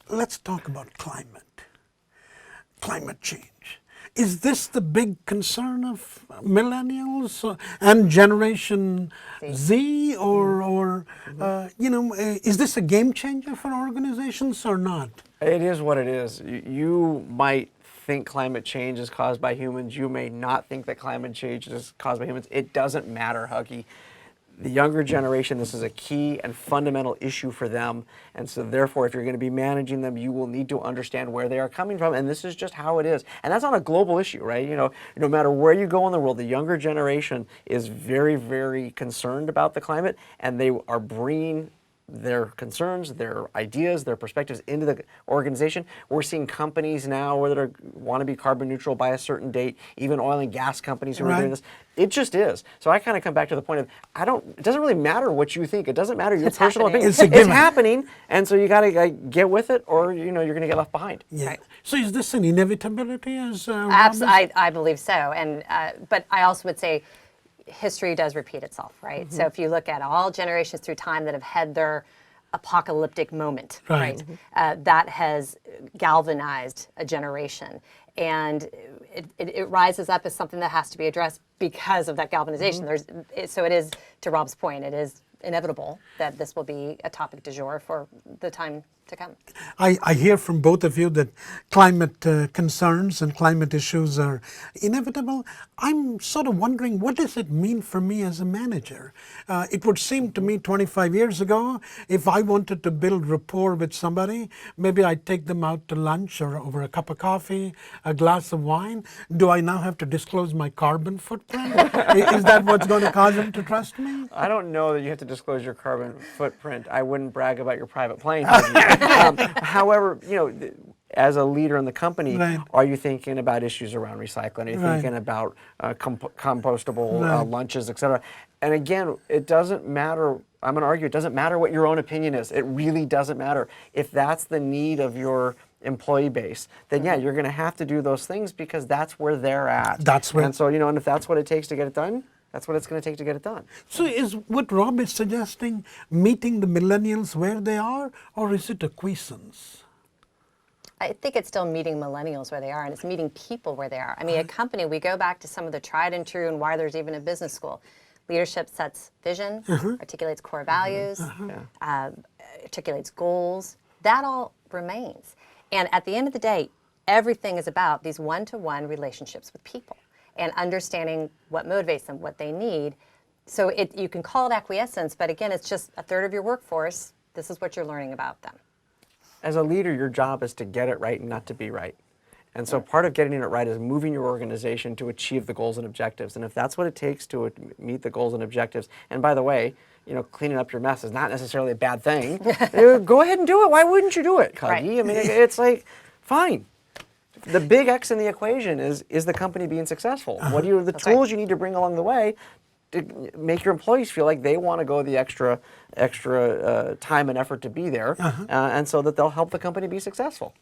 let's talk about climate change. Is this the big concern of millennials and Generation Z, or is this a game changer for organizations or not? It is what it is. You might think climate change is caused by humans. You may not think that climate change is caused by humans. It doesn't matter, Huggy. The younger generation, this is a key and fundamental issue for them. And so therefore, if you're going to be managing them, you will need to understand where they are coming from. And this is just how it is. And that's not a global issue, right? No matter where you go in the world, the younger generation is very, very concerned about the climate, and they are bringing their concerns, their ideas, their perspectives into the organization. We're seeing companies now that want to be carbon neutral by a certain date, even oil and gas companies who are doing this. It just is. So I kind of come back to the point of, it doesn't really matter what you think. It doesn't matter your personal opinion. It's happening, and so you got to get with it, or you're going to get left behind. Yeah. Right. So is this an inevitability, as I believe so, and but I also would say, history does repeat itself, right? So if you look at all generations through time that have had their apocalyptic moment, right? That has galvanized a generation, and it rises up as something that has to be addressed because of that galvanization. So it is, to Rob's point, it is inevitable that this will be a topic du jour for the time to come. I hear from both of you that climate concerns and climate issues are inevitable. I'm sort of wondering, what does it mean for me as a manager? It would seem to me 25 years ago, if I wanted to build rapport with somebody, maybe I'd take them out to lunch or over a cup of coffee, a glass of wine. Do I now have to disclose my carbon footprint? Is that what's going to cause them to trust me? I don't know that you have to disclose your carbon footprint. I wouldn't brag about your private plane. However, as a leader in the company, are you thinking about issues around recycling? Are you thinking about compostable lunches, et cetera? And again, it doesn't matter. I'm going to argue it doesn't matter what your own opinion is. It really doesn't matter. If that's the need of your employee base, then yeah, you're going to have to do those things because that's where they're at. That's where. And so, and if that's what it takes to get it done, that's what it's going to take to get it done. So is what Rob is suggesting meeting the millennials where they are, or is it a quiescence? I think it's still meeting millennials where they are, and it's meeting people where they are. I mean, a company, we go back to some of the tried and true and why there's even a business school. Leadership sets vision, articulates core values, articulates goals. That all remains. And at the end of the day, everything is about these one-to-one relationships with people and understanding what motivates them, what they need. So you can call it acquiescence, but again, it's just a third of your workforce. This is what you're learning about them. As a leader, your job is to get it right and not to be right. And so part of getting it right is moving your organization to achieve the goals and objectives. And if that's what it takes to meet the goals and objectives, and by the way, cleaning up your mess is not necessarily a bad thing. Go ahead and do it. Why wouldn't you do it, Huggy? Right. I mean, it's like, fine. The big X in the equation is the company being successful? What are the tools you need to bring along the way to make your employees feel like they want to go the extra time and effort to be there, and so that they'll help the company be successful?